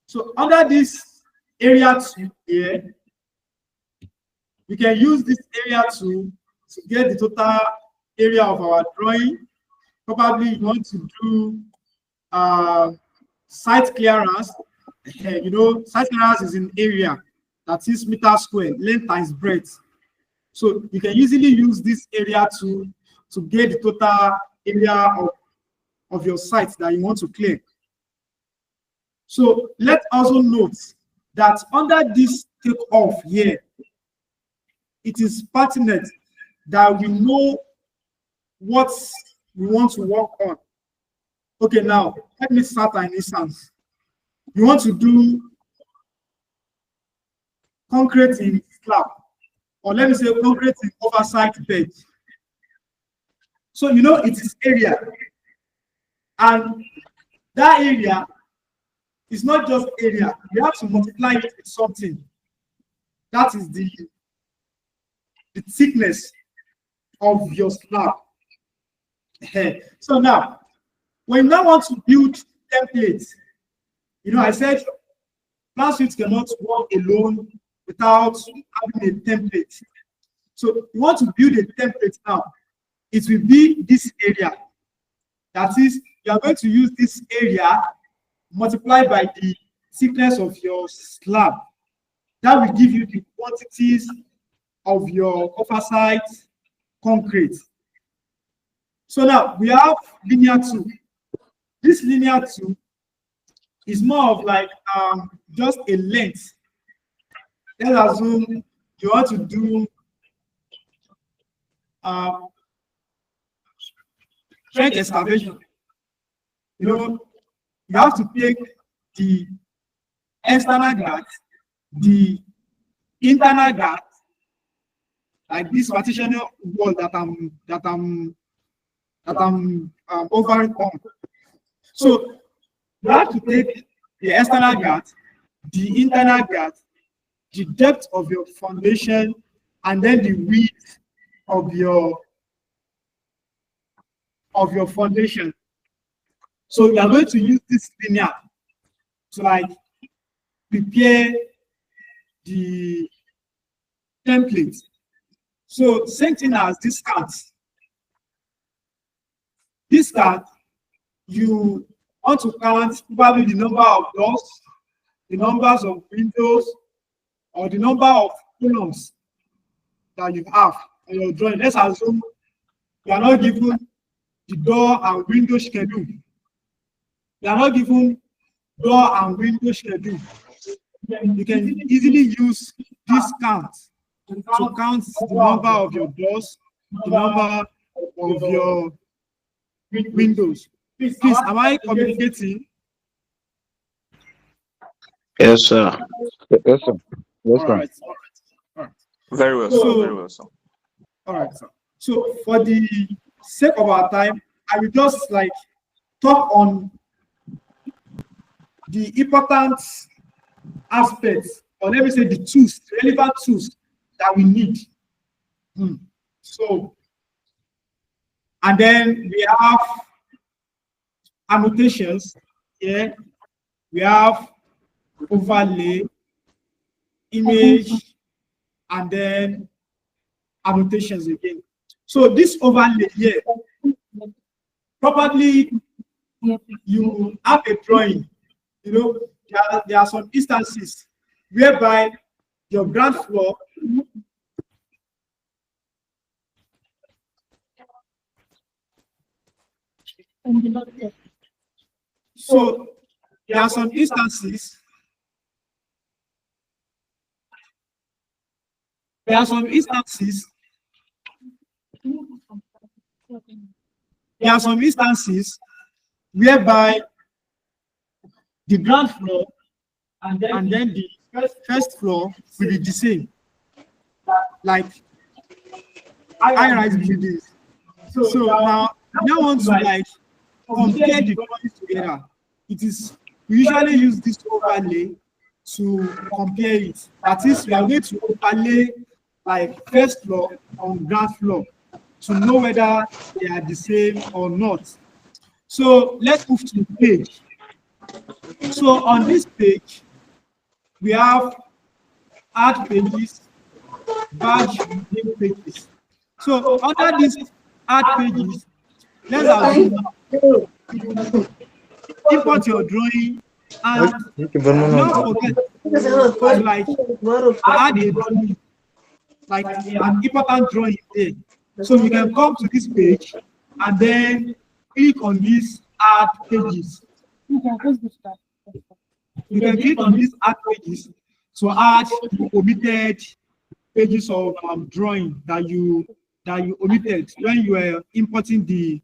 So under this area 2 here, we can use this area 2 to get the total area of our drawing. Probably you want to do site clearance. You know, site clearance is an area that is meter square, length times breadth. So you can easily use this area to get the total area of your site that you want to clear. So let's also note that under this takeoff here, it is pertinent that we know what we want to work on. Okay, now let me start an instance. You want to do concrete in slab, or let me say concrete in oversight bed. So you know it is area, and that area is not just area. You have to multiply it with something. That is the thickness of your slab. So now, when you now want to build templates, you know, I said Planswift cannot work alone without having a template. So you want to build a template now. It will be this area. That is, you are going to use this area multiplied by the thickness of your slab. That will give you the quantities of your oversight concrete. So now we have linear 2. This linear 2 is more of like just a length. Let's assume you want to do trench excavation. You know, you have to take the external guard, the internal guard, like this partitional wall that I'm overing on. So you have to take the external guard, the internal guard, the depth of your foundation, and then the width of your foundation. So you are going to use this linear to like prepare the template. So same thing as this card. This card, you want to count probably the number of doors, the numbers of windows, or the number of columns that you have on your drawing. Let's assume you are not given the door and window schedule. You are not given door and window schedule. You can easily use this count to count the number of your doors, the number of your windows. Please, am I communicating? Yes, sir. Yes, sir. Yes, sir. All right. Very well, sir. Very well, sir. All right, sir. So for the sake of our time, I will just like talk on the important aspects, or let me say the tools, relevant tools that we need. So, and then we have annotations here. We have overlay, image, and then annotations again. So this overlay here, probably you have a drawing. You know, there are some instances whereby your ground floor so there are some instances whereby the ground floor and then the first floor will be the same, like high-rise buildings. So now I want to like compare the drawings together. We usually use this overlay to compare it. That is, we are going to overlay like first floor on ground floor to know whether they are the same or not. So let's move to the page. So on this page, we have add pages, badge name pages. So under these add pages, let's assume import your drawing and don't forget to like add a drawing, like an important drawing there. So you can come to this page and then click on these add pages. You can click on these add pages to add the omitted pages of drawing that you omitted when you were importing the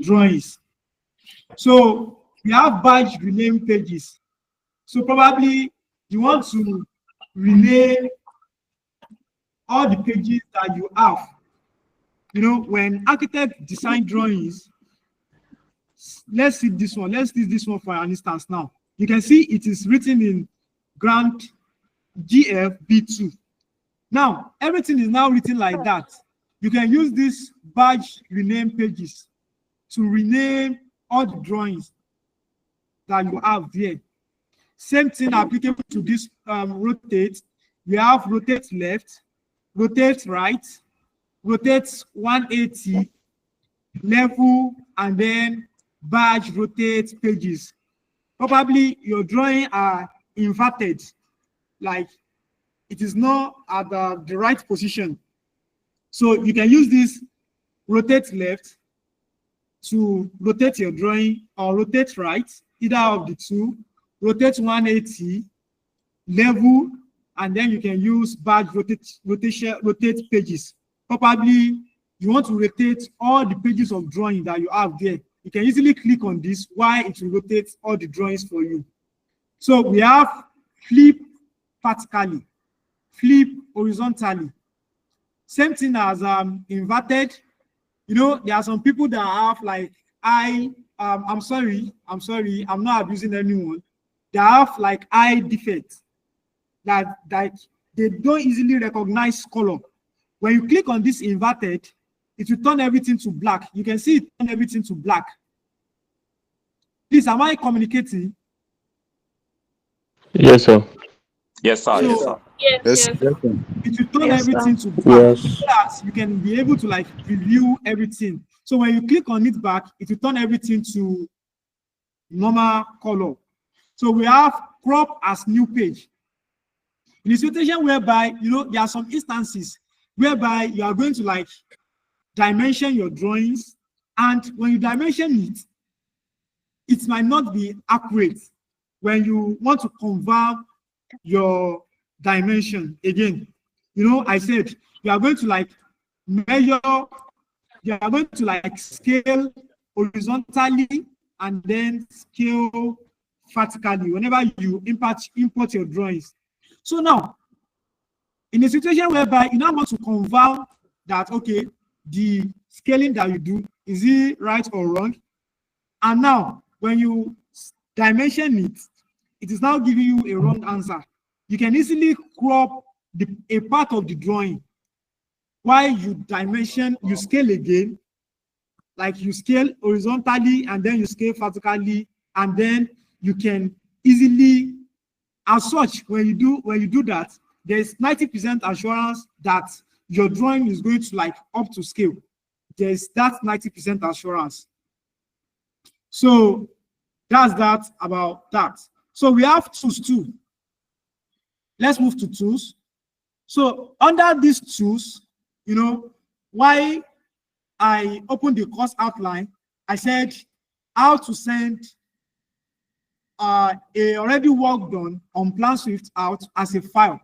drawings. So we have badge rename pages. So probably you want to rename all the pages that you have. You know, when architect design drawings, let's see this one. Let's see this one for an instance now. You can see it is written in Grant GFB2. Now, everything is now written like that. You can use this badge rename pages to rename all the drawings that you have there. Same thing applicable to this rotate. We have rotate left, rotate right, rotate 180, level, and then badge rotate pages. Probably your drawing are inverted, like it is not at the right position. So you can use this rotate left to rotate your drawing, or rotate right, either of the two, rotate 180, level, and then you can use badge rotate pages. Probably you want to rotate all the pages of drawing that you have there. You can easily click on this while it will rotate all the drawings for you. So we have flip vertically, flip horizontally. Same thing as inverted. You know, there are some people that have like I'm sorry, I'm not abusing anyone. They have like eye defect, that they don't easily recognize color. When you click on this inverted, it will turn everything to black. You can see it turn everything to black. Please, am I communicating? Yes, sir. Yes, sir. Yes, sir. Yes. It will turn everything to black, so that you can be able to like review everything. So when you click on it back, it will turn everything to normal color. So we have crop as new page. In a situation whereby, you know, there are some instances whereby you are going to like dimension your drawings, and when you dimension it, it might not be accurate when you want to convert your dimension again. You know, I said you are going to like measure, you are going to like scale horizontally and then scale vertically whenever you import your drawings. So now, in a situation whereby you now want to convert that, okay, the scaling that you do, is it right or wrong? And now, when you dimension it, it is now giving you a wrong answer. You can easily crop a part of the drawing while you dimension, you scale again, like you scale horizontally and then you scale vertically, and then you can easily, as such, when you do that, there's 90% assurance that your drawing is going to like up to scale. There's that 90% assurance. So that's that about that. So we have tools too. Let's move to tools. So under these tools, you know, why I opened the course outline, I said how to send a already work done on Planswift out as a file.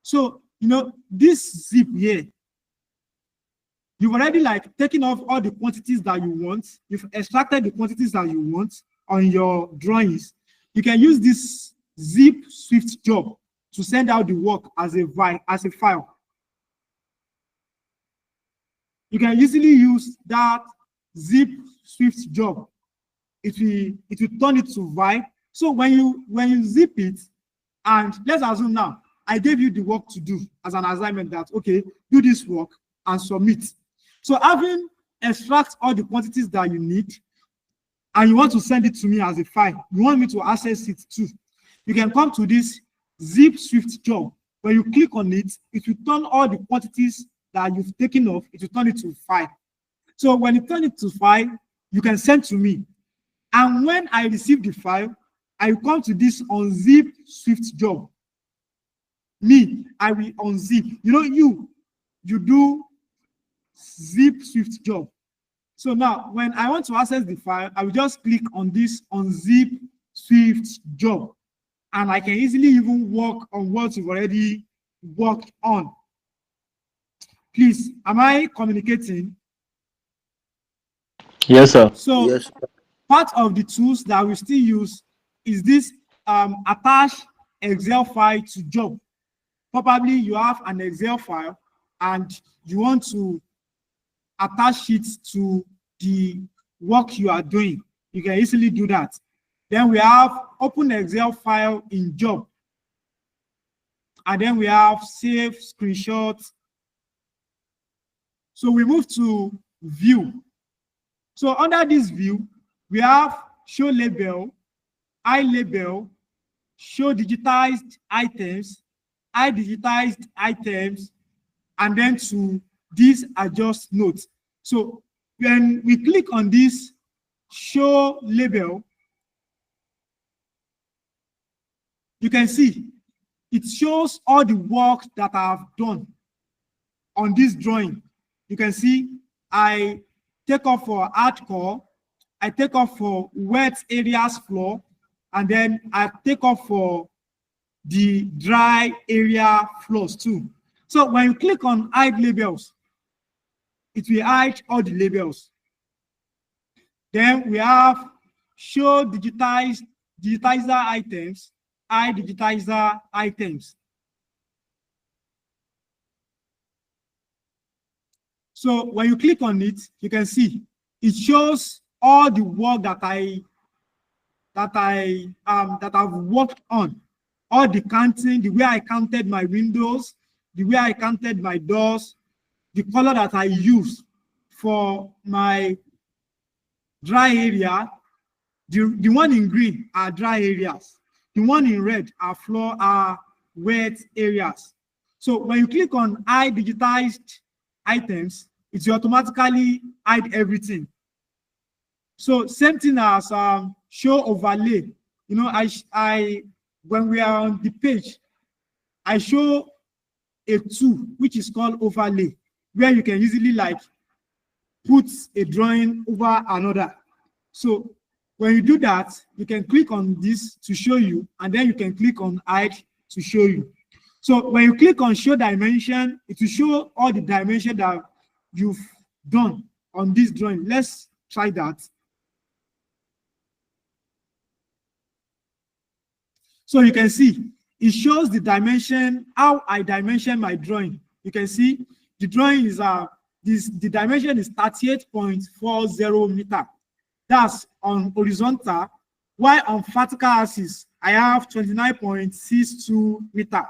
So, you know, this zip here, you've already like taken off all the quantities that you want. You've extracted the quantities that you want on your drawings. You can use this zip Swift job to send out the work as a file. You can easily use that zip Swift job. It will turn it to vibe. So when you zip it, and let's assume now I gave you the work to do as an assignment that, okay, do this work and submit. So having extract all the quantities that you need, and you want to send it to me as a file, you want me to access it too, you can come to this zip Swift job. When you click on it, it will turn all the quantities that you've taken off, it will turn it to file. So when you turn it to file, you can send to me. And when I receive the file, I will come to this unzip Swift job. Me, I will unzip. You know, you do zip Swift job. So now, when I want to access the file, I will just click on this unzip Swift job. And I can easily even work on what you've already worked on. Please, am I communicating? Yes, sir. So Yes. part of the tools that we still use is this attach Excel file to job. Probably you have an Excel file and you want to attach it to the work you are doing. You can easily do that. Then we have open Excel file in job. And then we have save screenshot. So we move to view. So under this view, we have show label, I label, show digitized items, I digitized items, and then to this adjust notes. So when we click on this show label, you can see it shows all the work that I have done on this drawing. You can see I take off for hardcore, I take off for wet areas floor, and then I take off for the dry area floors too. So when you click on hide labels, it will hide all the labels. Then we have show digitizer items, hide digitizer items. So when you click on it, you can see it shows all the work that I've worked on, all the counting, the way I counted my windows, the way I counted my doors, the color that I use for my dry area. The one in green are dry areas. The one in red are wet areas. So when you click on hide digitized items, it will automatically hide everything. So same thing as show overlay. You know, when we are on the page, I show a tool which is called overlay, where you can easily like put a drawing over another. So when you do that, you can click on this to show you, and then you can click on hide to show you. So when you click on show dimension, it will show all the dimension that you've done on this drawing. Let's try that. So you can see it shows the dimension, how I dimension my drawing. You can see the drawing is the dimension is 38.40 meter. That's on horizontal, while on vertical axis I have 29.62 meter.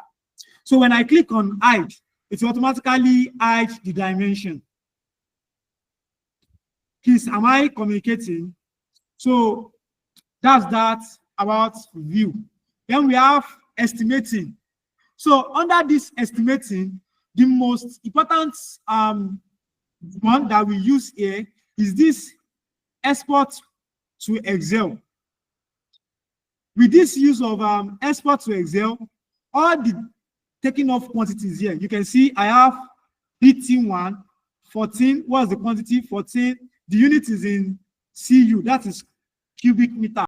So when I click on hide, it automatically hides the dimension. Please, am I communicating? So that's that about view. Then we have estimating. So under this estimating, the most important one that we use here is this export to Excel. With this use of export to Excel, all the taking off quantities here, you can see I have PT1, 14. What's the quantity? 14. The unit is in CU, that is cubic meter.